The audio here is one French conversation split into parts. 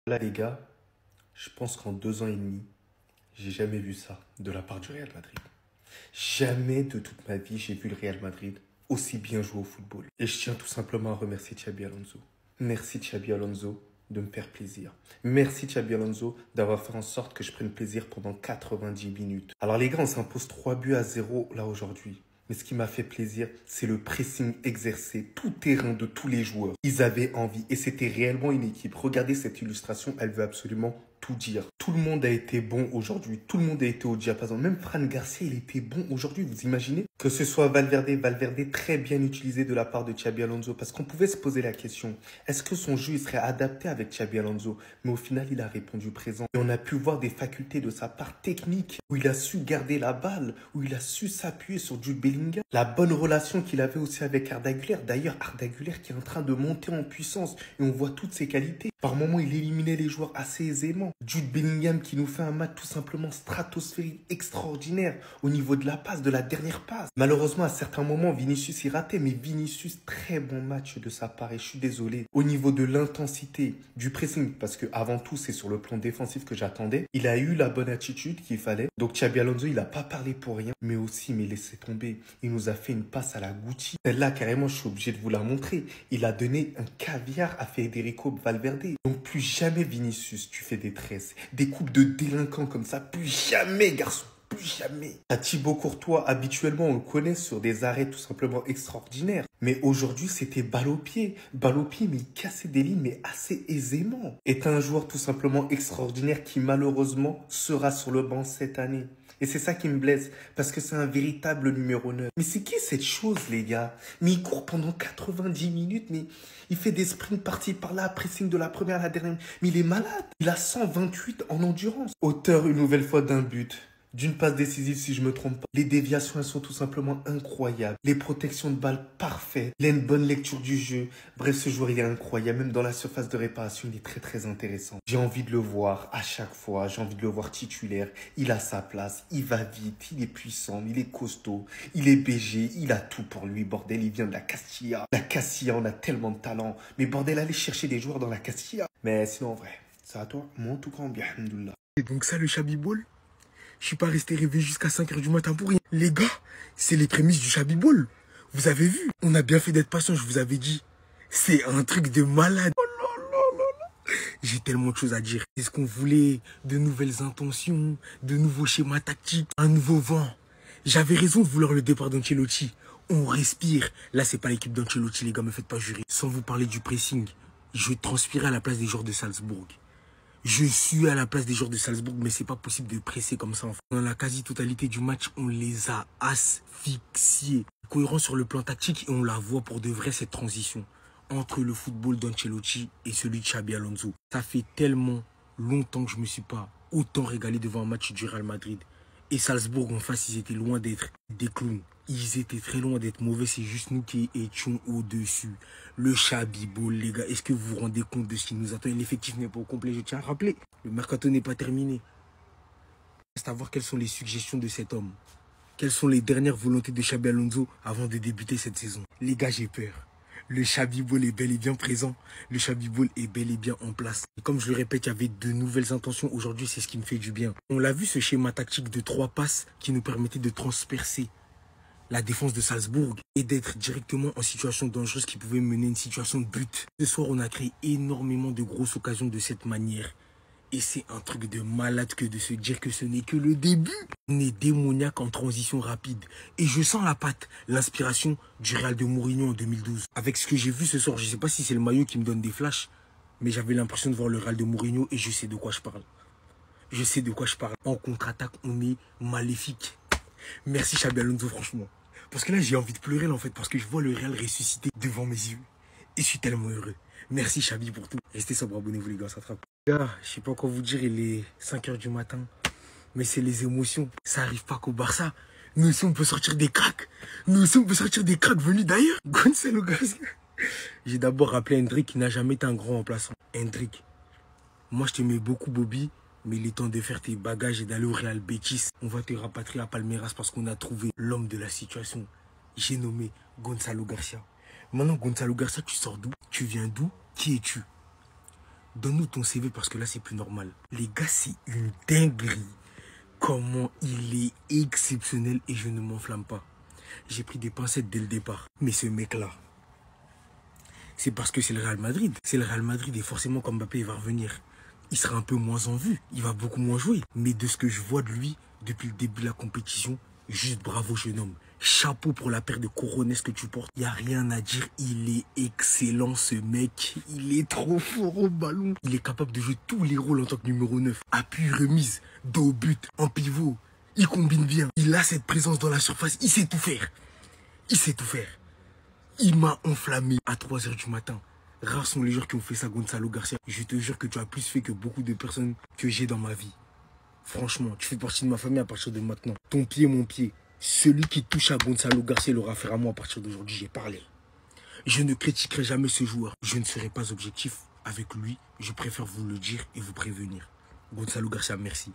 Là, les gars, je pense qu'en 2 ans et demi, j'ai jamais vu ça de la part du Real Madrid. Jamais de toute ma vie, j'ai vu le Real Madrid aussi bien jouer au football. Et je tiens tout simplement à remercier Xabi Alonso. Merci Xabi Alonso de me faire plaisir. Merci Xabi Alonso d'avoir fait en sorte que je prenne plaisir pendant 90 minutes. Alors les gars, on s'impose 3 buts à 0 là aujourd'hui. Mais ce qui m'a fait plaisir, c'est le pressing exercé, tout terrain de tous les joueurs. Ils avaient envie et c'était réellement une équipe. Regardez cette illustration, elle veut absolument tout dire. Tout le monde a été bon aujourd'hui. Tout le monde a été au diapason. Même Fran Garcia, il était bon aujourd'hui. Vous imaginez? Que ce soit Valverde très bien utilisé de la part de Xabi Alonso. Parce qu'on pouvait se poser la question, est-ce que son jeu il serait adapté avec Xabi Alonso? Mais au final, il a répondu présent. Et on a pu voir des facultés de sa part technique, où il a su garder la balle, où il a su s'appuyer sur Jude Bellingham. La bonne relation qu'il avait aussi avec Arda Güler. D'ailleurs, Arda Güler qui est en train de monter en puissance. Et on voit toutes ses qualités. Par moments, il éliminait les joueurs assez aisément. Jude Bellingham qui nous fait un match tout simplement stratosphérique, extraordinaire au niveau de la passe, de la dernière passe. Malheureusement, à certains moments, Vinicius y ratait, mais Vinicius, très bon match de sa part et je suis désolé. Au niveau de l'intensité, du pressing, parce que avant tout, c'est sur le plan défensif que j'attendais, il a eu la bonne attitude qu'il fallait. Donc Xabi Alonso, il n'a pas parlé pour rien, mais aussi, mais laissez tomber. Il nous a fait une passe à la Gucci. Celle-là, carrément, je suis obligé de vous la montrer. Il a donné un caviar à Federico Valverde. Donc plus jamais Vinicius, tu fais des tresses, des coupes de délinquants comme ça, plus jamais garçon, plus jamais. À Thibaut Courtois, habituellement on le connaît sur des arrêts tout simplement extraordinaires. Mais aujourd'hui c'était balle au pied, mais il cassait des lignes mais assez aisément. Est un joueur tout simplement extraordinaire qui malheureusement sera sur le banc cette année. Et c'est ça qui me blesse, parce que c'est un véritable numéro 9. Mais c'est qui cette chose, les gars? Mais il court pendant 90 minutes, mais il fait des sprints par-ci, par-là, pressing de la première à la dernière. Mais il est malade. Il a 128 en endurance. Auteur une nouvelle fois d'un but. D'une passe décisive si je me trompe pas. Les déviations, elles sont tout simplement incroyables. Les protections de balles parfaites. Il a une bonne lecture du jeu. Bref, ce joueur, il est incroyable. Même dans la surface de réparation, il est très très intéressant. J'ai envie de le voir à chaque fois. J'ai envie de le voir titulaire. Il a sa place. Il va vite. Il est puissant. Il est costaud. Il est BG. Il a tout pour lui. Bordel, il vient de la Castilla. La Castilla, on a tellement de talent. Mais bordel, allez chercher des joueurs dans la Castilla. Mais sinon, en vrai, c'est à toi. Moi, en tout cas, bien, alhamdoulilah. Et donc ça, le Chabibol, je suis pas resté rêver jusqu'à 5 h du matin pour rien. Les gars, c'est les prémices du Chabibol. Vous avez vu? On a bien fait d'être patient, je vous avais dit. C'est un truc de malade. Oh là là là là. J'ai tellement de choses à dire. Est-ce qu'on voulait de nouvelles intentions, de nouveaux schémas tactiques, un nouveau vent? J'avais raison de vouloir le départ d'Ancelotti. On respire. Là, c'est pas l'équipe d'Ancelotti, les gars, me faites pas jurer. Sans vous parler du pressing, je transpirais à la place des joueurs de Salzbourg. Je suis à la place des joueurs de Salzbourg, mais c'est pas possible de presser comme ça. Dans la quasi-totalité du match, on les a asphyxiés. Cohérent sur le plan tactique et on la voit pour de vrai cette transition entre le football d'Ancelotti et celui de Xabi Alonso. Ça fait tellement longtemps que je me suis pas autant régalé devant un match du Real Madrid. Et Salzbourg en face, ils étaient loin d'être des clowns. Ils étaient très loin d'être mauvais, c'est juste nous qui étions au-dessus. Le Chabibol, les gars, est-ce que vous vous rendez compte de ce qui nous attend? L'effectif n'est pas au complet, je tiens à rappeler. Le mercato n'est pas terminé. Reste à voir quelles sont les suggestions de cet homme. Quelles sont les dernières volontés de Xabi Alonso avant de débuter cette saison? Les gars, j'ai peur. Le Chabibol est bel et bien présent. Le Chabibol est bel et bien en place. Et comme je le répète, il y avait de nouvelles intentions. Aujourd'hui, c'est ce qui me fait du bien. On l'a vu, ce schéma tactique de 3 passes qui nous permettait de transpercer la défense de Salzbourg et d'être directement en situation dangereuse qui pouvait mener une situation de but. Ce soir, on a créé énormément de grosses occasions de cette manière. Et c'est un truc de malade que de se dire que ce n'est que le début. On est démoniaque en transition rapide. Et je sens la patte, l'inspiration du Real de Mourinho en 2012. Avec ce que j'ai vu ce soir, je ne sais pas si c'est le maillot qui me donne des flashs, mais j'avais l'impression de voir le Real de Mourinho et je sais de quoi je parle. Je sais de quoi je parle. En contre-attaque, on est maléfique. Merci Xabi Alonso, franchement. Parce que là, j'ai envie de pleurer, là, en fait, parce que je vois le Real ressusciter devant mes yeux. Et je suis tellement heureux. Merci Xabi pour tout. Restez sobre, abonnez-vous les gars, ça attrape. Les gars, je sais pas quoi vous dire, il est 5 h du matin. Mais c'est les émotions. Ça arrive pas qu'au Barça. Nous aussi, on peut sortir des cracks. Nous aussi, on peut sortir des cracks venus d'ailleurs. Gonzalo Garcia. J'ai d'abord rappelé Hendrik qui n'a jamais été un grand remplaçant. Hendrik, moi je t'aimais beaucoup Bobby, mais il est temps de faire tes bagages et d'aller au Real Betis. On va te rapatrier à Palmeiras parce qu'on a trouvé l'homme de la situation. J'ai nommé Gonzalo Garcia. Maintenant, Gonzalo Garcia, tu sors d'où? Tu viens d'où? Qui es-tu? Donne-nous ton CV parce que là, c'est plus normal. Les gars, c'est une dinguerie. Comment il est exceptionnel et je ne m'enflamme pas. J'ai pris des pincettes dès le départ. Mais ce mec-là, c'est parce que c'est le Real Madrid. C'est le Real Madrid et forcément, quand Mbappé va revenir, il sera un peu moins en vue. Il va beaucoup moins jouer. Mais de ce que je vois de lui, depuis le début de la compétition, juste bravo, jeune homme. Chapeau pour la paire de couronnes que tu portes. Il n'y a rien à dire. Il est excellent, ce mec. Il est trop fort au ballon. Il est capable de jouer tous les rôles en tant que numéro 9. Appui, remise, dos au but, en pivot. Il combine bien. Il a cette présence dans la surface. Il sait tout faire. Il sait tout faire. Il m'a enflammé à 3 h du matin. Rares sont les joueurs qui ont fait ça, Gonzalo Garcia. Je te jure que tu as plus fait que beaucoup de personnes que j'ai dans ma vie. Franchement, tu fais partie de ma famille à partir de maintenant. Ton pied, mon pied. Celui qui touche à Gonzalo Garcia l'aura affaire à moi à partir d'aujourd'hui. J'ai parlé. Je ne critiquerai jamais ce joueur. Je ne serai pas objectif avec lui. Je préfère vous le dire et vous prévenir. Gonzalo Garcia, merci.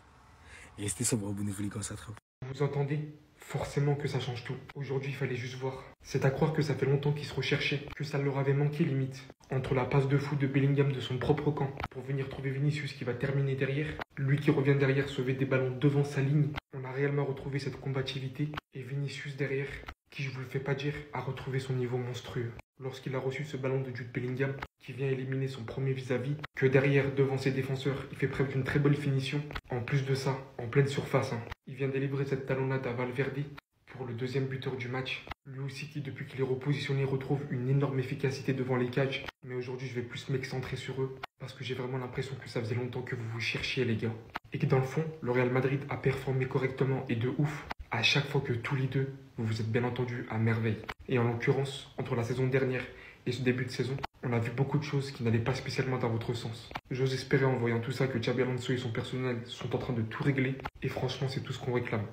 Restez sobre, abonnez-vous les gars, ça attrape. Vous entendez? Forcément que ça change tout. Aujourd'hui, il fallait juste voir. C'est à croire que ça fait longtemps qu'ils se recherchaient, que ça leur avait manqué limite. Entre la passe de fou de Bellingham de son propre camp pour venir trouver Vinicius qui va terminer derrière, lui qui revient derrière sauver des ballons devant sa ligne, on a réellement retrouvé cette combativité. Et Vinicius derrière, qui je vous le fais pas dire, a retrouvé son niveau monstrueux. Lorsqu'il a reçu ce ballon de Jude Bellingham, qui vient éliminer son premier vis-à-vis, que derrière, devant ses défenseurs, il fait preuve d'une très belle finition. En plus de ça, en pleine surface, il vient délivrer cette talonnade à Valverde pour le deuxième buteur du match. Lui aussi qui, depuis qu'il est repositionné, retrouve une énorme efficacité devant les cages. Mais aujourd'hui, je vais plus m'excentrer sur eux, parce que j'ai vraiment l'impression que ça faisait longtemps que vous vous cherchiez, les gars. Et que dans le fond, le Real Madrid a performé correctement et de ouf à chaque fois que tous les deux, vous vous êtes bien entendu à merveille. Et en l'occurrence, entre la saison dernière et ce début de saison, on a vu beaucoup de choses qui n'allaient pas spécialement dans votre sens. J'ose espérer en voyant tout ça que Xabi Alonso et son personnel sont en train de tout régler. Et franchement, c'est tout ce qu'on réclame.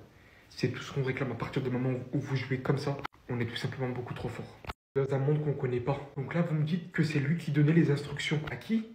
C'est tout ce qu'on réclame à partir du moment où vous jouez comme ça. On est tout simplement beaucoup trop fort. Dans un monde qu'on ne connaît pas. Donc là, vous me dites que c'est lui qui donnait les instructions. À qui?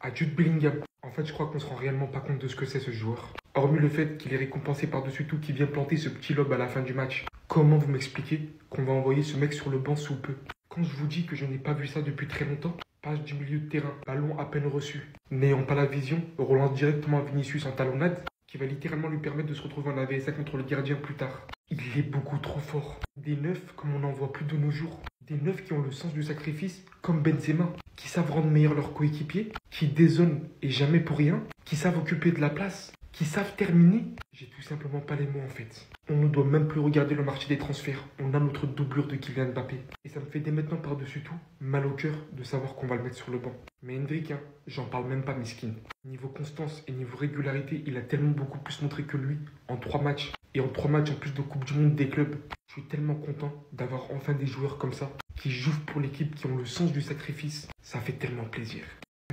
À Jude Bellingham. En fait, je crois qu'on ne se rend réellement pas compte de ce que c'est ce joueur. Hormis le fait qu'il est récompensé par-dessus tout, qu'il vient planter ce petit lob à la fin du match. Comment vous m'expliquez qu'on va envoyer ce mec sur le banc sous peu? Quand je vous dis que je n'ai pas vu ça depuis très longtemps, passe du milieu de terrain, ballon à peine reçu. N'ayant pas la vision, relance directement à Vinicius en talonnade, qui va littéralement lui permettre de se retrouver en AVS contre le gardien plus tard. Il est beaucoup trop fort. Des neufs comme on n'en voit plus de nos jours. Des neufs qui ont le sens du sacrifice, comme Benzema, qui savent rendre meilleurs leurs coéquipiers, qui dézonent et jamais pour rien, qui savent occuper de la place, qui savent terminer. J'ai tout simplement pas les mots en fait. On ne doit même plus regarder le marché des transferts. On a notre doublure de Kylian Mbappé. Et ça me fait dès maintenant par-dessus tout mal au cœur de savoir qu'on va le mettre sur le banc. Mais Hendrick, j'en parle même pas, miskin. Niveau constance et niveau régularité, il a tellement beaucoup plus montré que lui en 3 matchs. Et en 3 matchs en plus de Coupe du Monde des clubs. Je suis tellement content d'avoir enfin des joueurs comme ça, qui jouent pour l'équipe, qui ont le sens du sacrifice. Ça fait tellement plaisir.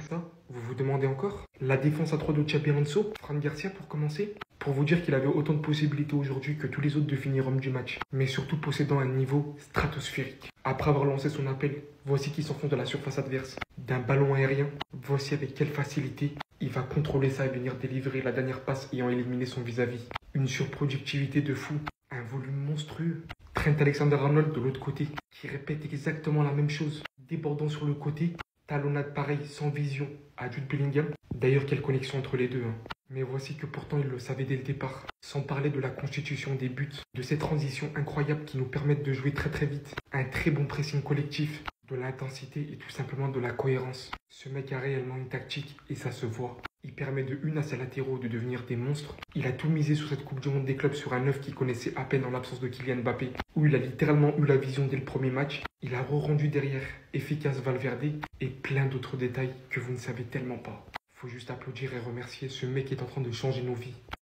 Ça, vous vous demandez encore? La défense à 3 de Xabi Alonso, Fran Garcia pour commencer, pour vous dire qu'il avait autant de possibilités aujourd'hui que tous les autres de finir homme du match, mais surtout possédant un niveau stratosphérique. Après avoir lancé son appel, voici qu'il s'enfonce de la surface adverse. D'un ballon aérien, voici avec quelle facilité il va contrôler ça et venir délivrer la dernière passe ayant éliminé son vis-à-vis. Une surproductivité de fou, un volume monstrueux. Trent Alexander-Arnold de l'autre côté, qui répète exactement la même chose, débordant sur le côté. Talonnade pareil, sans vision, à Jude Bellingham. D'ailleurs, quelle connexion entre les deux. Mais voici que pourtant il le savait dès le départ. Sans parler de la constitution des buts, de ces transitions incroyables qui nous permettent de jouer très très vite. Un très bon pressing collectif, de l'intensité et tout simplement de la cohérence. Ce mec a réellement une tactique et ça se voit. Il permet de une à ses latéraux de devenir des monstres. Il a tout misé sur cette Coupe du Monde des clubs sur un neuf qui connaissait à peine en l'absence de Kylian Mbappé, où il a littéralement eu la vision dès le premier match. Il a re-rendu derrière efficace Valverde et plein d'autres détails que vous ne savez tellement pas. Faut juste applaudir et remercier ce mec qui est en train de changer nos vies.